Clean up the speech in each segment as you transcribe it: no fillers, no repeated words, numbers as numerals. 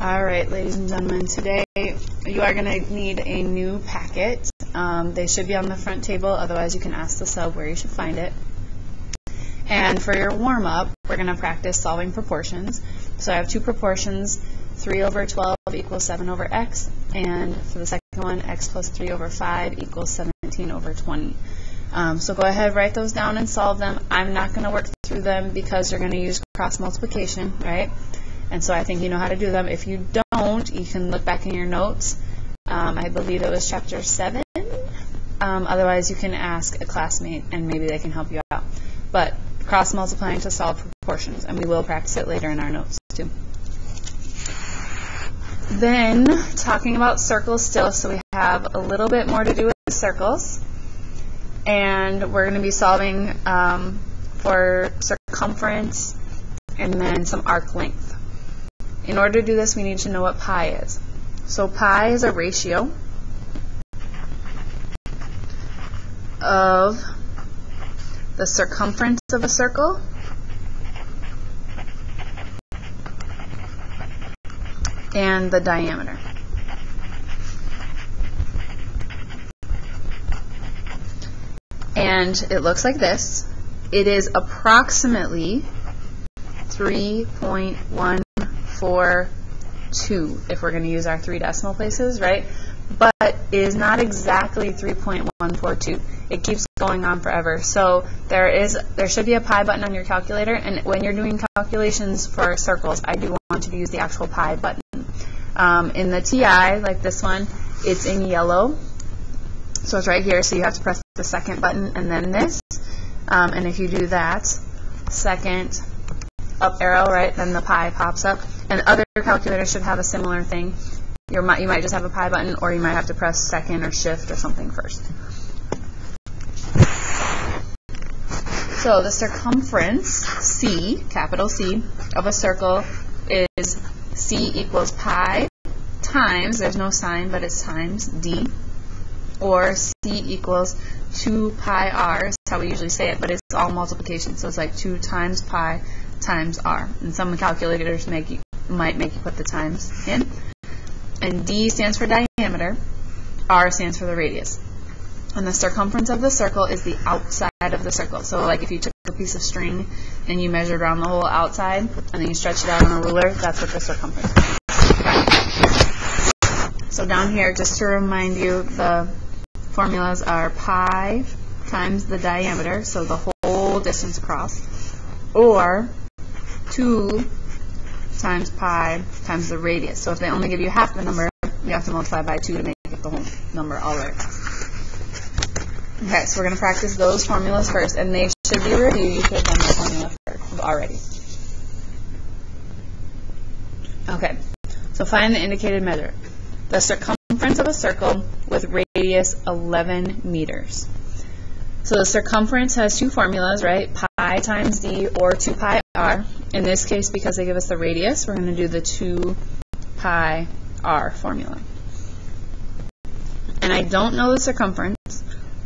All right, ladies and gentlemen, today you are going to need a new packet. They should be on the front table, otherwise you can ask the sub where you should find it. And for your warm-up, we're going to practice solving proportions. So I have two proportions, 3 over 12 equals 7 over x, and for the second one, x plus 3 over 5 equals 17 over 20. So go ahead, write those down and solve them. I'm not going to work through them because you're going to use cross multiplication, right? And so I think you know how to do them. If you don't, you can look back in your notes. I believe it was chapter 7. Otherwise, you can ask a classmate and maybe they can help you out. But cross multiplying to solve proportions, and we will practice it later in our notes too. Then, talking about circles still, so we have a little bit more to do with circles. And we're going to be solving for circumference and then some arc length. In order to do this, we need to know what pi is. So pi is a ratio of the circumference of a circle and the diameter. And it looks like this. It is approximately 3.142 if we're going to use our 3 decimal places, right? But it is not exactly 3.142. It keeps going on forever. So there should be a pi button on your calculator, and when you're doing calculations for circles, I do want you to use the actual pi button. In the TI, like this one, it's in yellow. So it's right here, so you have to press the second button and then this. And if you do that, second up arrow, right, then the pi pops up. And other calculators should have a similar thing. You might just have a pi button, or you might have to press second or shift or something first. So the circumference, C, capital C, of a circle is C equals pi times, there's no sign, but it's times D, or C equals 2 pi r, is how we usually say it, but it's all multiplication, so it's like 2 times pi times r. And some calculators might make you put the times in. And D stands for diameter, R stands for the radius. And the circumference of the circle is the outside of the circle. So like if you took a piece of string and you measured around the whole outside and then you stretch it out on a ruler, that's what the circumference is. So down here, just to remind you, the formulas are pi times the diameter, so the whole distance across, or 2 times pi times the radius. So if they only give you half the number, you have to multiply by 2 to make it the whole number all the way across. Okay, so we're going to practice those formulas first, and they should be reviewed. You should have done the formula first already. Okay, so find the indicated measure. The circumference of a circle with radius 11 meters. So the circumference has two formulas, right? Pi times d or 2 pi r. In this case, because they give us the radius, we're going to do the 2 pi r formula. And I don't know the circumference,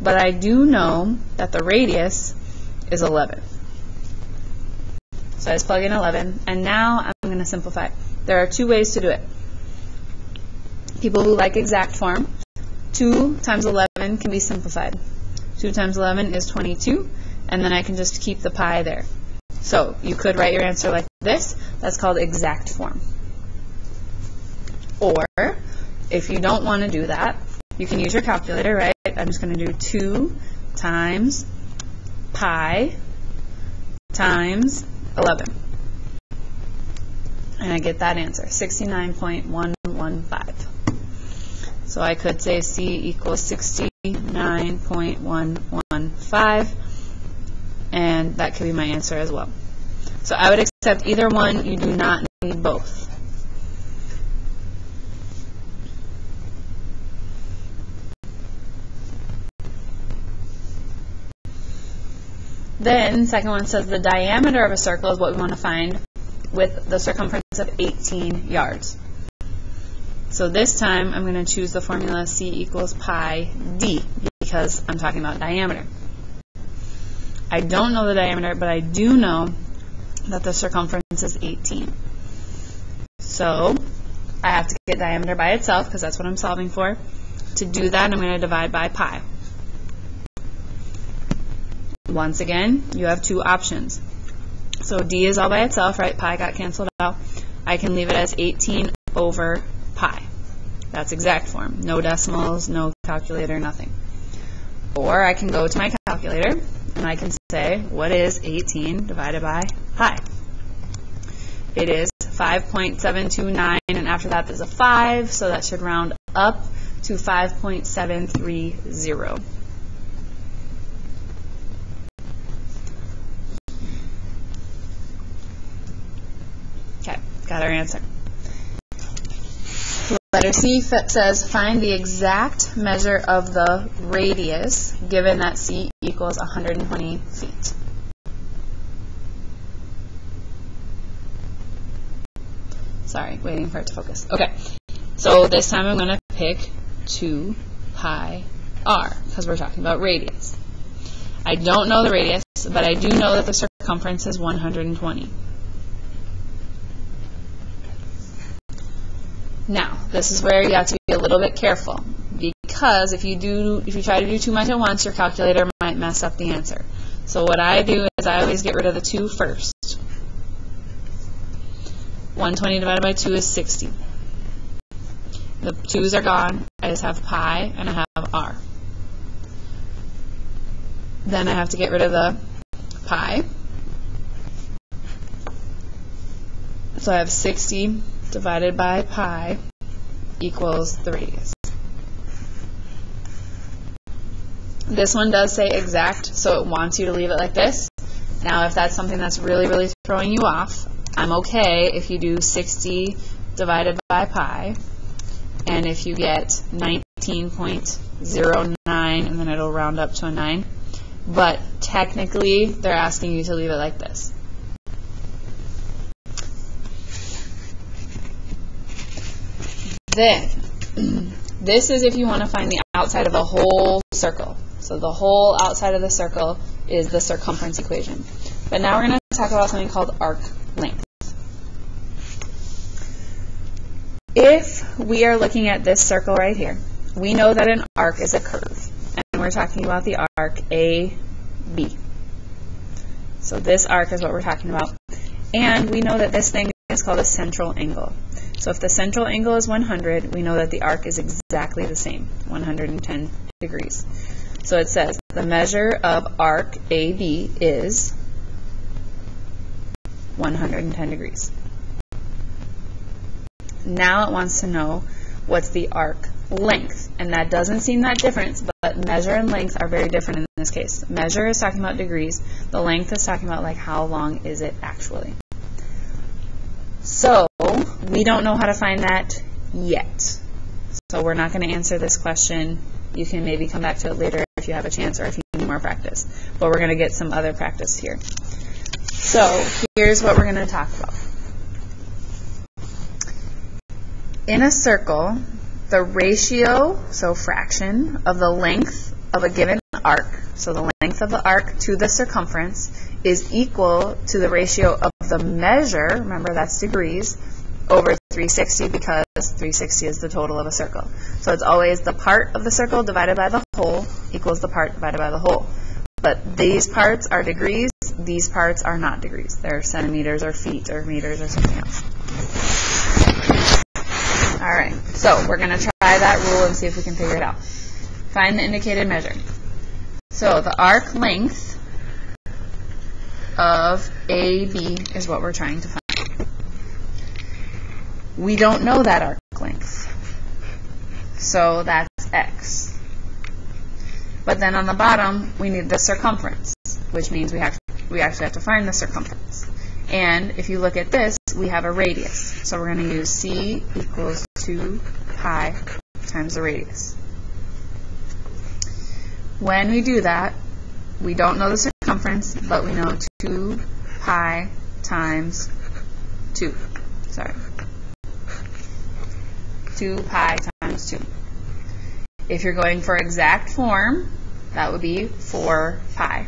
but I do know that the radius is 11. So I just plug in 11, and now I'm going to simplify. There are two ways to do it. People who like exact form, 2 times 11 can be simplified. 2 times 11 is 22, and then I can just keep the pi there. So you could write your answer like this. That's called exact form. Or if you don't want to do that, you can use your calculator, right? I'm just going to do 2 times pi times 11. And I get that answer, 69.115. So I could say C equals 69.115, and that could be my answer as well. So I would accept either one. You do not need both. Then, second one says the diameter of a circle is what we want to find with the circumference of 18 yards. So this time I'm going to choose the formula C equals pi d because I'm talking about diameter. I don't know the diameter, but I do know that the circumference is 18. So I have to get diameter by itself because that's what I'm solving for. To do that, I'm going to divide by pi. Once again, you have two options. So d is all by itself, right? Pi got canceled out. I can leave it as 18 over pi. That's exact form. No decimals, no calculator, nothing. Or I can go to my calculator and I can say, what is 18 divided by pi? It is 5.729, and after that there's a 5, so that should round up to 5.730. Okay, got our answer. Letter C says find the exact measure of the radius given that C equals 120 feet. Sorry, waiting for it to focus. Okay, so this time I'm going to pick 2 pi r because we're talking about radius. I don't know the radius, but I do know that the circumference is 120. Now, this is where you have to be a little bit careful, because if you try to do too much at once, your calculator might mess up the answer. So what I do is I always get rid of the 2 first. 120 divided by 2 is 60. The 2's are gone. I just have pi and I have r. Then I have to get rid of the pi. So I have 60 divided by pi equals the radius. This one does say exact, so it wants you to leave it like this. Now, if that's something that's really, really throwing you off, I'm okay if you do 60 divided by pi, and if you get 19.09, and then it'll round up to a 9. But technically, they're asking you to leave it like this. Then, this is if you want to find the outside of the whole circle. So the whole outside of the circle is the circumference equation. But now we're going to talk about something called arc length. If we are looking at this circle right here, we know that an arc is a curve. And we're talking about the arc AB. So this arc is what we're talking about. And we know that this thing is called a central angle. So if the central angle is 100, we know that the arc is exactly the same, 110 degrees. So it says the measure of arc AB is 110 degrees. Now it wants to know what's the arc length, and that doesn't seem that different, but measure and length are very different in this case. Measure is talking about degrees, the length is talking about like how long is it actually. So we don't know how to find that yet. So we're not going to answer this question. You can maybe come back to it later if you have a chance or if you need more practice. But we're going to get some other practice here. So here's what we're going to talk about. In a circle, the ratio, so fraction, of the length of a given arc, so the length of the arc to the circumference, is equal to the ratio of the measure, remember that's degrees, over 360 because 360 is the total of a circle. So it's always the part of the circle divided by the whole equals the part divided by the whole. But these parts are degrees, these parts are not degrees. They're centimeters or feet or meters or something else. Alright, so we're going to try that rule and see if we can figure it out. Find the indicated measure. So the arc length of AB is what we're trying to find. We don't know that arc length, so that's x. But then on the bottom, we need the circumference, which means we actually have to find the circumference. And if you look at this, we have a radius. So we're going to use C equals 2 pi times the radius. When we do that, we don't know the circumference, but we know 2 pi times 2. Sorry. 2 pi times 2. If you're going for exact form, that would be 4 pi.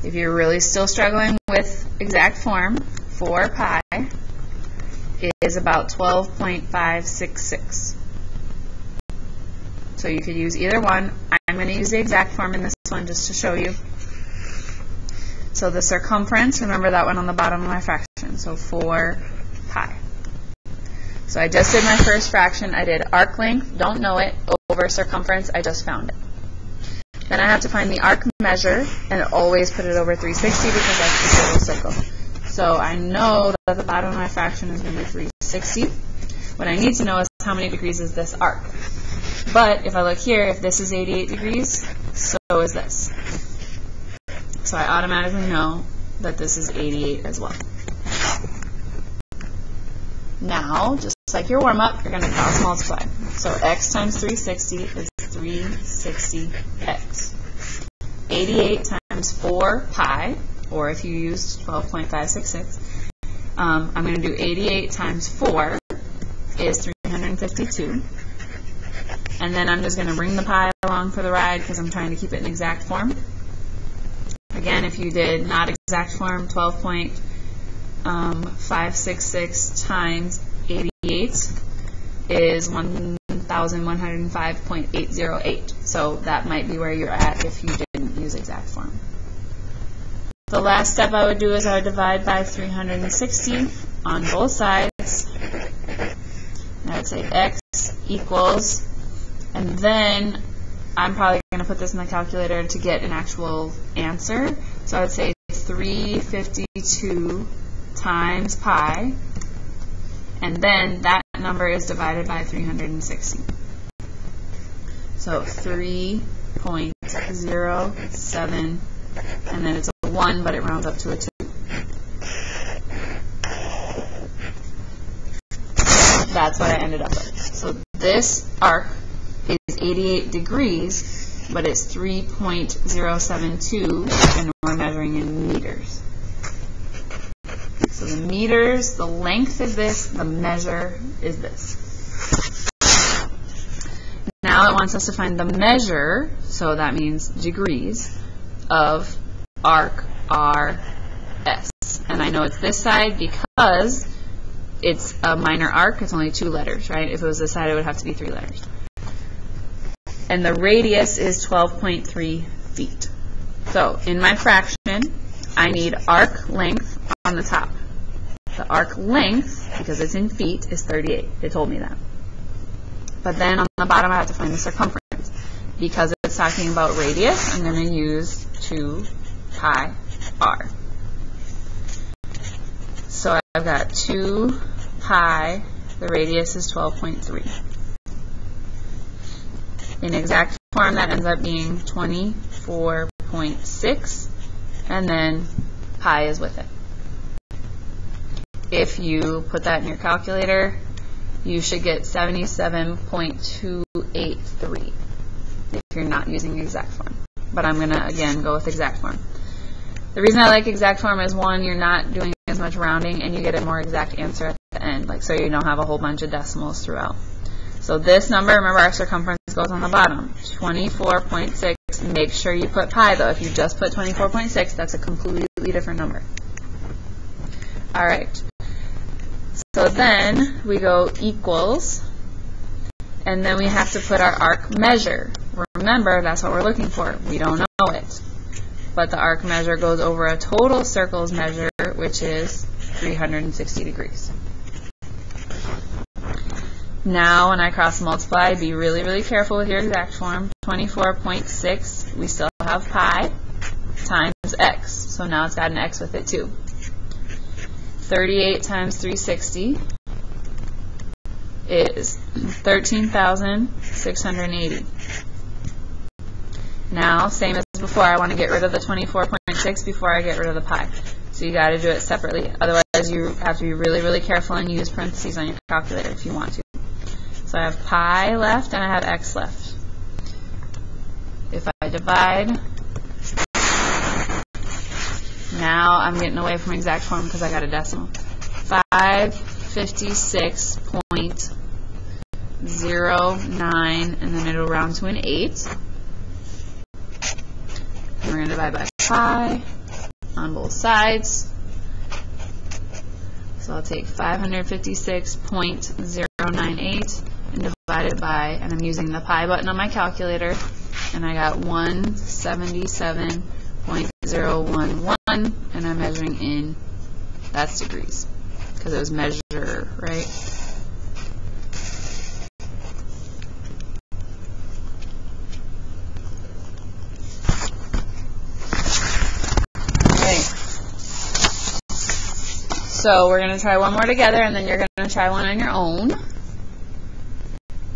If you're really still struggling with exact form, 4 pi, is about 12.566. So you could use either one. I'm going to use the exact form in this one just to show you. So the circumference, remember that one on the bottom of my fraction, so 4 pi. So I just did my first fraction. I did arc length, don't know it, over circumference, I just found it. Then I have to find the arc measure and always put it over 360 because that's the total circle. So I know that the bottom of my fraction is going to be 360. What I need to know is how many degrees is this arc. But if I look here, if this is 88 degrees, so is this. So I automatically know that this is 88 as well. Now, just like your warm-up, you're going to cross multiply. So x times 360 is 360x. 88 times 4 pi, or if you used 12.566, I'm going to do 88 times 4 is 352. And then I'm just going to bring the pi along for the ride because I'm trying to keep it in exact form. Again, if you did not exact form, 12.566 times 88 is 1,105.808. So that might be where you're at if you didn't use exact form. The last step I would do is I would divide by 360 on both sides. And I would say x equals, and then I'm probably going to put this in the calculator to get an actual answer. So I would say 352 times pi, and then that number is divided by 360. So 3.07, and then it's a 1, but it rounds up to a 2. That's what I ended up with. So this arc is 88 degrees, but it's 3.072, and we're measuring in meters. So the meters, the length is this, the measure is this. Now it wants us to find the measure, so that means degrees, of arc RS. And I know it's this side because it's a minor arc, it's only 2 letters, right? If it was this side, it would have to be 3 letters. And the radius is 12.3 feet. So in my fraction, I need arc length on the top. The arc length, because it's in feet, is 38. They told me that. But then on the bottom, I have to find the circumference. Because it's talking about radius, I'm going to use 2 pi r. So I've got 2 pi, the radius is 12.3. In exact form, that ends up being 24.6, and then pi is with it. If you put that in your calculator, you should get 77.283 if you're not using exact form. But I'm going to, again, go with exact form. The reason I like exact form is, one, you're not doing as much rounding, and you get a more exact answer at the end, like so you don't have a whole bunch of decimals throughout. So this number, remember our circumference goes on the bottom, 24.6. Make sure you put pi, though. If you just put 24.6, that's a completely different number. All right. So then we go equals, and then we have to put our arc measure. Remember, that's what we're looking for. We don't know it. But the arc measure goes over a total circles measure, which is 360 degrees. Now, when I cross multiply, be really, really careful with your exact form. 24.6, we still have pi, times x. So now it's got an x with it too. 38 times 360 is 13,680. Now, same as before, I want to get rid of the 24.6 before I get rid of the pi. So you got to do it separately. Otherwise, you have to be really, really careful and use parentheses on your calculator if you want to. So I have pi left and I have x left. If I divide, now I'm getting away from exact form because I got a decimal. 556.09, and then it'll round to an 8. And we're going to divide by pi on both sides. So I'll take 556.098 and divide it by, and I'm using the pi button on my calculator, and I got 177.011, and I'm measuring in, that's degrees, because it was measure, right? So we're going to try one more together, and then you're going to try one on your own.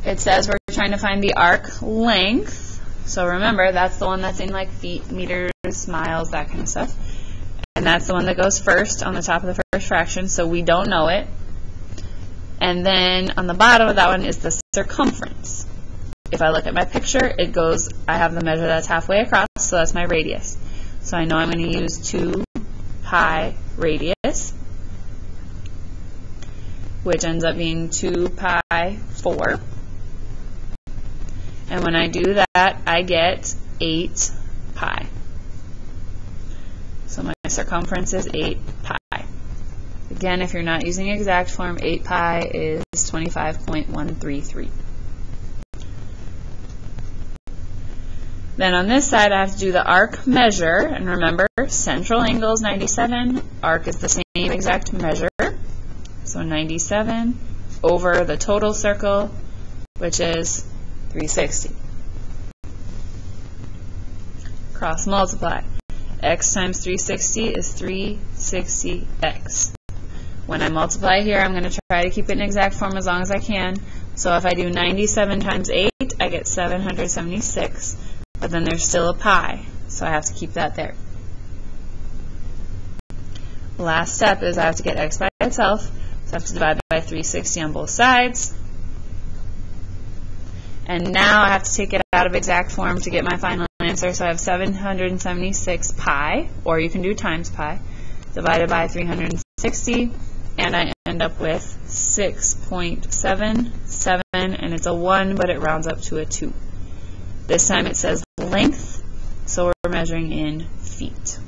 It says we're trying to find the arc length. So remember, that's the one that's in like feet, meters, miles, that kind of stuff. And that's the one that goes first on the top of the first fraction, so we don't know it. And then on the bottom of that one is the circumference. If I look at my picture, it goes, I have the measure that's halfway across, so that's my radius. So I know I'm going to use 2 pi radius, which ends up being 2 pi 4. And when I do that, I get 8 pi. So my circumference is 8 pi. Again, if you're not using exact form, 8 pi is 25.133. Then on this side, I have to do the arc measure. And remember, central angle is 97. Arc is the same exact measure. So 97 over the total circle, which is 360. Cross multiply. X times 360 is 360x. When I multiply here, I'm going to try to keep it in exact form as long as I can. So if I do 97 times 8, I get 776. But then there's still a pi, so I have to keep that there. Last step is I have to get x by itself. So I have to divide by 360 on both sides. And now I have to take it out of exact form to get my final answer. So I have 776 pi, or you can do times pi, divided by 360, and I end up with 6.77, and it's a 1, but it rounds up to a 2. This time it says length, so we're measuring in feet.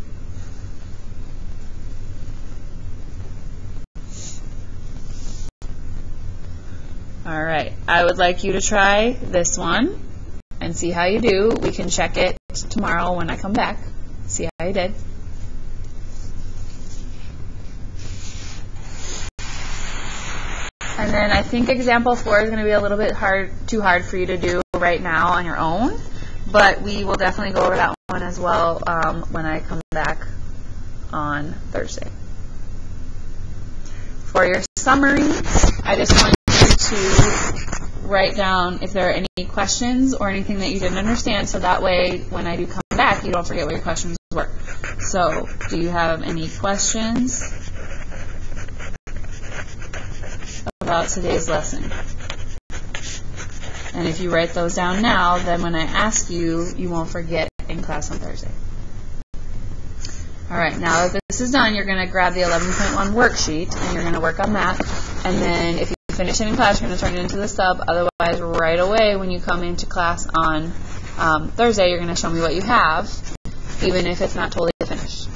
Alright, I would like you to try this one and see how you do. We can check it tomorrow when I come back, see how you did. And then I think example 4 is going to be a little bit too hard for you to do right now on your own, but we will definitely go over that one as well when I come back on Thursday. For your summary, I just want you to write down if there are any questions or anything that you didn't understand, so that way when I do come back, you don't forget what your questions were. So, do you have any questions about today's lesson? And if you write those down now, then when I ask you, you won't forget in class on Thursday. Alright, now that this is done, you're going to grab the 11.1 worksheet, and you're going to work on that. And then if you finish it in class, you're going to turn it into the sub. Otherwise, right away when you come into class on Thursday, you're going to show me what you have, even if it's not totally finished.